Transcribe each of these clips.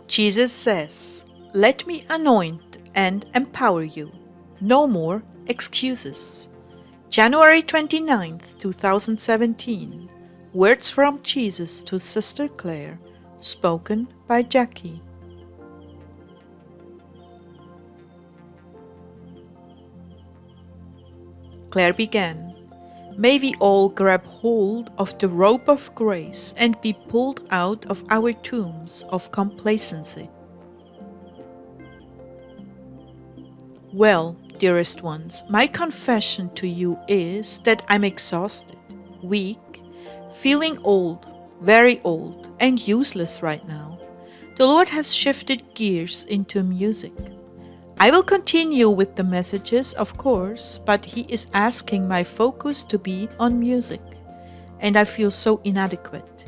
Jesus says, "Let me anoint and empower you. No more excuses." January 29th, 2017. Words from Jesus to Sister Clare, spoken by Jackie. Clare began, "May we all grab hold of the rope of grace and be pulled out of our tombs of complacency." Well, dearest ones, my confession to you is that I'm exhausted, weak, feeling old, very old, and useless right now. The Lord has shifted gears into music. I will continue with the messages, of course, but He is asking my focus to be on music, and I feel so inadequate.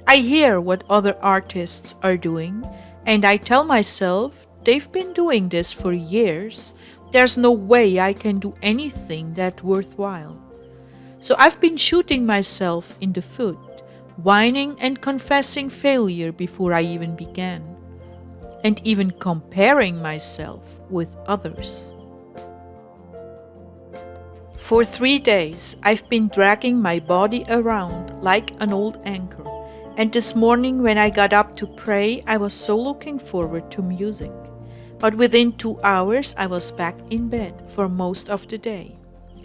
I hear what other artists are doing, and I tell myself they've been doing this for years. There's no way I can do anything that worthwhile. So I've been shooting myself in the foot, whining and confessing failure before I even began, and even comparing myself with others. For 3 days, I've been dragging my body around like an old anchor, and this morning when I got up to pray, I was so looking forward to music. But within 2 hours, I was back in bed for most of the day.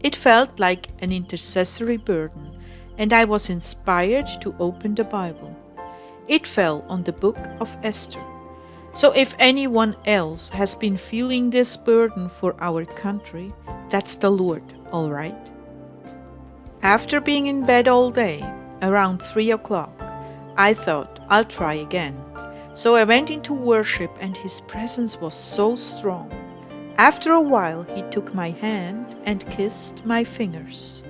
It felt like an intercessory burden, and I was inspired to open the Bible. It fell on the Book of Esther. So if anyone else has been feeling this burden for our country, that's the Lord, all right? After being in bed all day, around 3 o'clock, I thought I'll try again. So I went into worship and His presence was so strong. After a while, He took my hand and kissed my fingers.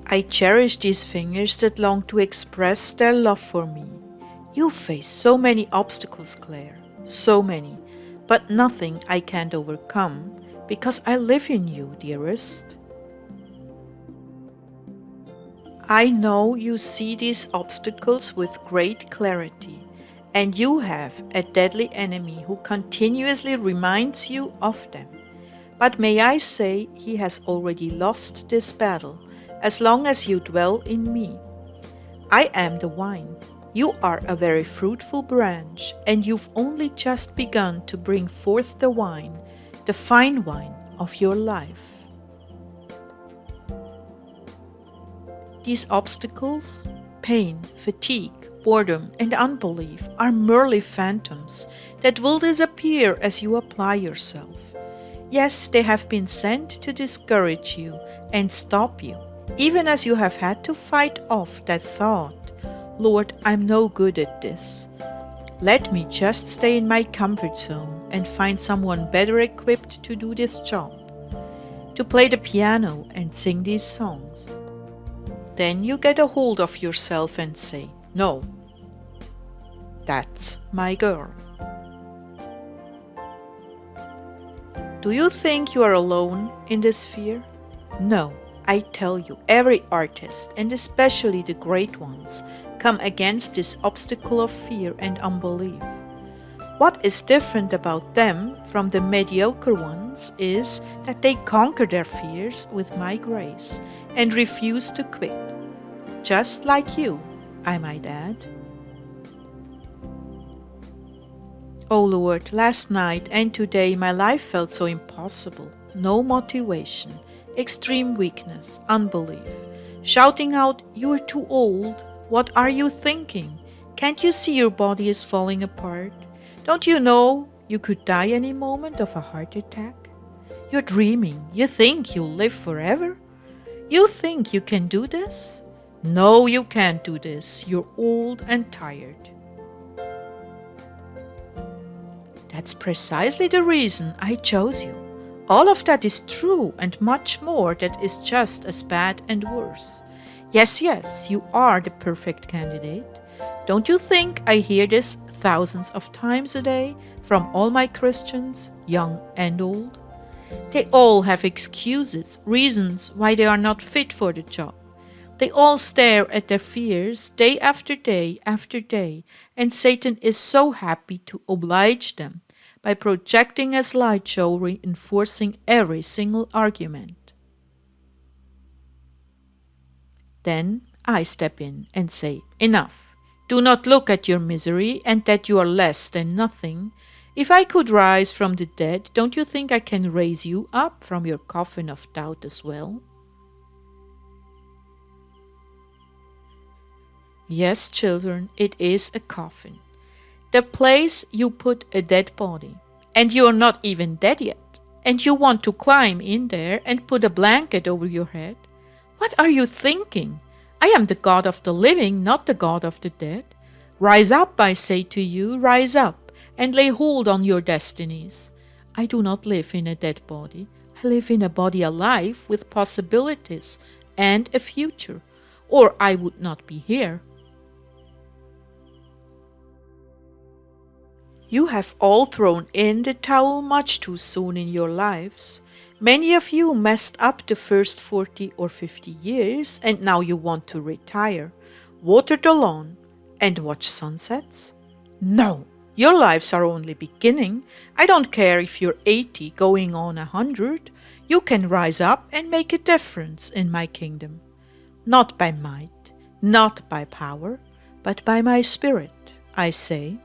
I cherish these fingers that long to express their love for me. You face so many obstacles, Clare, so many, but nothing I can't overcome because I live in you, dearest. I know you see these obstacles with great clarity, and you have a deadly enemy who continuously reminds you of them. But may I say, he has already lost this battle as long as you dwell in me. I am the vine. You are a very fruitful branch, and you've only just begun to bring forth the wine, the fine wine of your life. These obstacles, pain, fatigue, boredom, and unbelief are merely phantoms that will disappear as you apply yourself. Yes, they have been sent to discourage you and stop you, even as you have had to fight off that thought, "Lord, I'm no good at this. Let me just stay in my comfort zone and find someone better equipped to do this job, to play the piano and sing these songs." Then you get a hold of yourself and say, "No, that's my girl." Do you think you are alone in this fear? No, I tell you, every artist, and especially the great ones, come against this obstacle of fear and unbelief. What is different about them from the mediocre ones is that they conquer their fears with my grace and refuse to quit. Just like you, I might add. Oh Lord, last night and today my life felt so impossible. No motivation, extreme weakness, unbelief. Shouting out, "You're too old. What are you thinking? Can't you see your body is falling apart? Don't you know you could die any moment of a heart attack? You're dreaming. You think you'll live forever? You think you can do this? No, you can't do this. You're old and tired." That's precisely the reason I chose you. All of that is true and much more that is just as bad and worse. Yes, you are the perfect candidate. Don't you think I hear this thousands of times a day from all my Christians, young and old? They all have excuses, reasons why they are not fit for the job. They all stare at their fears day after day after day, and Satan is so happy to oblige them by projecting a slideshow reinforcing every single argument. Then I step in and say, enough. Do not look at your misery and that you are less than nothing. If I could rise from the dead, don't you think I can raise you up from your coffin of doubt as well? Yes, children, it is a coffin. The place you put a dead body. And you are not even dead yet. And you want to climb in there and put a blanket over your head? What are you thinking? I am the God of the living, not the God of the dead. Rise up, I say to you, rise up, and lay hold on your destinies. I do not live in a dead body. I live in a body alive with possibilities and a future, or I would not be here. You have all thrown in the towel much too soon in your lives. Many of you messed up the first 40 or 50 years and now you want to retire, water the lawn, and watch sunsets? No, your lives are only beginning. I don't care if you're 80 going on 100. You can rise up and make a difference in my kingdom. Not by might, not by power, but by my spirit, I say.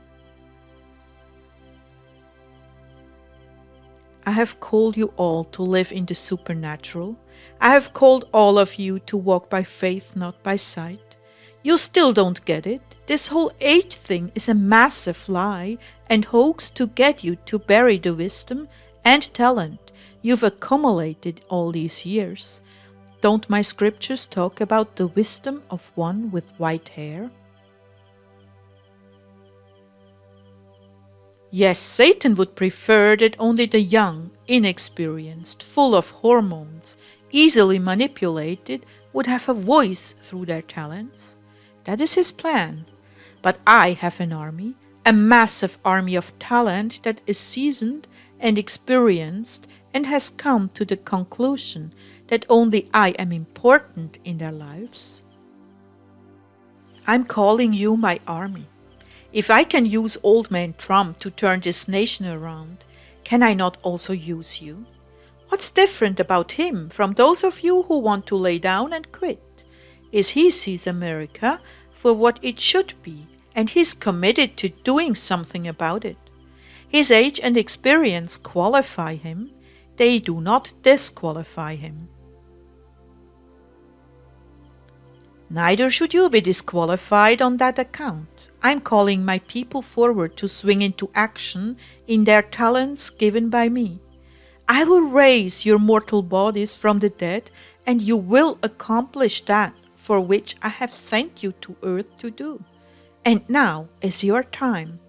I have called you all to live in the supernatural. I have called all of you to walk by faith, not by sight. You still don't get it. This whole age thing is a massive lie and hoax to get you to bury the wisdom and talent you've accumulated all these years. Don't my scriptures talk about the wisdom of one with white hair? Yes, Satan would prefer that only the young, inexperienced, full of hormones, easily manipulated, would have a voice through their talents. That is his plan. But I have an army, a massive army of talent that is seasoned and experienced and has come to the conclusion that only I am important in their lives. I'm calling you my army. If I can use old man Trump to turn this nation around, can I not also use you? What's different about him from those of you who want to lay down and quit? Is he sees America for what it should be, and he's committed to doing something about it. His age and experience qualify him. They do not disqualify him. Neither should you be disqualified on that account. I'm calling my people forward to swing into action in their talents given by me. I will raise your mortal bodies from the dead, and you will accomplish that for which I have sent you to earth to do. And now is your time.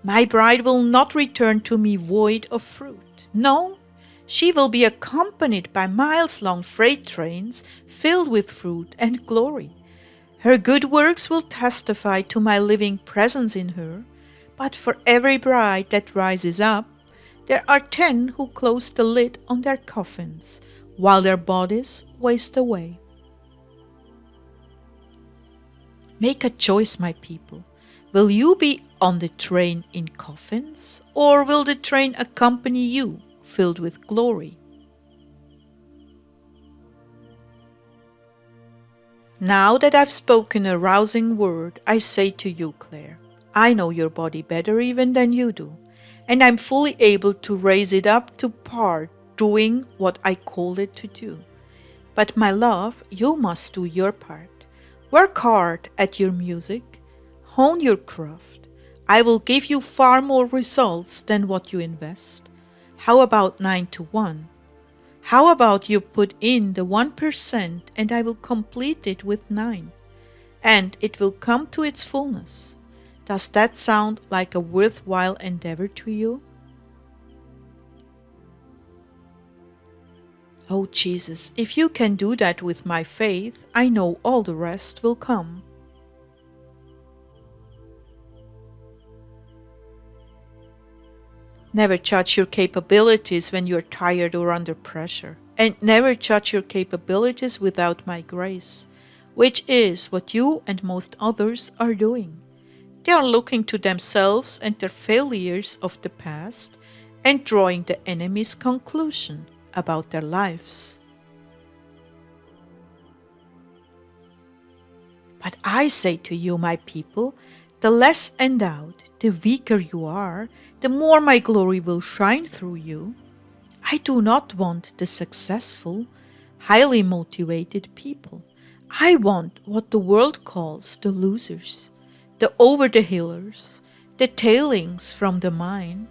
My bride will not return to me void of fruit. No, she will be accompanied by miles-long freight trains filled with fruit and glory. Her good works will testify to my living presence in her. But for every bride that rises up, there are 10 who close the lid on their coffins, while their bodies waste away. Make a choice, my people. Will you be on the train in coffins, or will the train accompany you, filled with glory? Now that I've spoken a rousing word, I say to you, Clare, I know your body better even than you do, and I'm fully able to raise it up to par doing what I called it to do. But my love, you must do your part. Work hard at your music, hone your craft. I will give you far more results than what you invest. How about 9 to 1? How about you put in the 1% and I will complete it with 9, and it will come to its fullness. Does that sound like a worthwhile endeavor to you? Oh Jesus, if you can do that with my faith, I know all the rest will come. Never judge your capabilities when you're tired or under pressure. And never judge your capabilities without my grace, which is what you and most others are doing. They are looking to themselves and their failures of the past and drawing the enemy's conclusion about their lives. But I say to you, my people, the less endowed, the weaker you are, the more my glory will shine through you. I do not want the successful, highly motivated people. I want what the world calls the losers, the over-the-hillers, the tailings from the mine.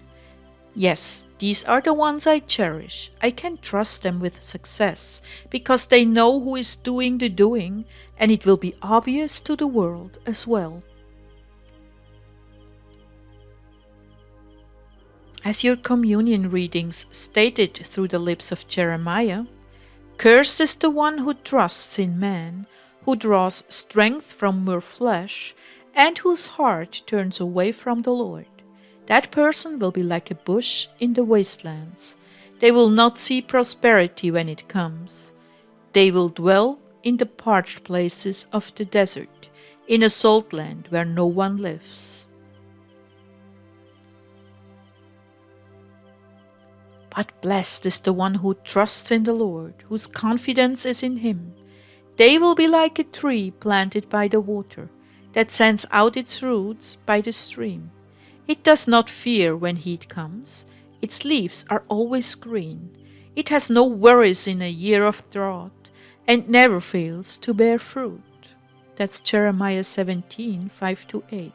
Yes, these are the ones I cherish. I can trust them with success because they know who is doing the doing, and it will be obvious to the world as well. As your communion readings stated through the lips of Jeremiah, cursed is the one who trusts in man, who draws strength from mere flesh, and whose heart turns away from the Lord. That person will be like a bush in the wastelands. They will not see prosperity when it comes. They will dwell in the parched places of the desert, in a salt land where no one lives. But blessed is the one who trusts in the Lord, whose confidence is in Him. They will be like a tree planted by the water, that sends out its roots by the stream. It does not fear when heat comes. Its leaves are always green. It has no worries in a year of drought, and never fails to bear fruit. That's Jeremiah 17:5-8.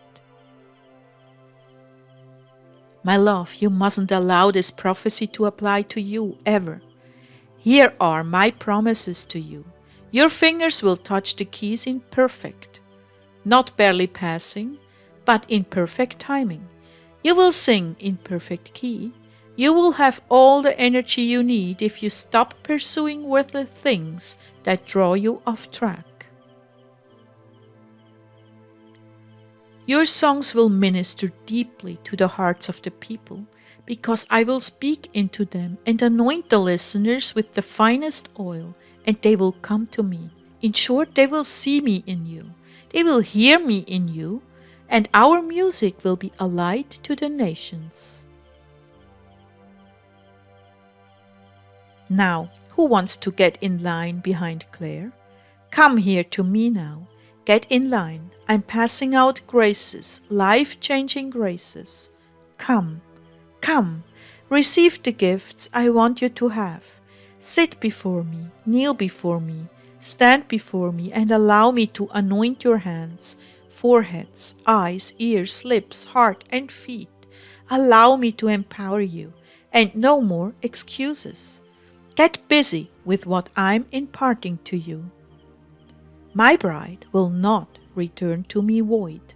My love, you mustn't allow this prophecy to apply to you ever. Here are my promises to you. Your fingers will touch the keys in perfect, not barely passing, but in perfect timing. You will sing in perfect key. You will have all the energy you need if you stop pursuing worthless things that draw you off track. Your songs will minister deeply to the hearts of the people, because I will speak into them and anoint the listeners with the finest oil, and they will come to me. In short, they will see me in you. They will hear me in you, and our music will be a light to the nations. Now, who wants to get in line behind Clare? Come here to me now. Get in line. I'm passing out graces, life-changing graces. Come, come, receive the gifts I want you to have. Sit before me, kneel before me, stand before me, and allow me to anoint your hands, foreheads, eyes, ears, lips, heart, and feet. Allow me to empower you, and no more excuses. Get busy with what I'm imparting to you. My bride will not return to me void.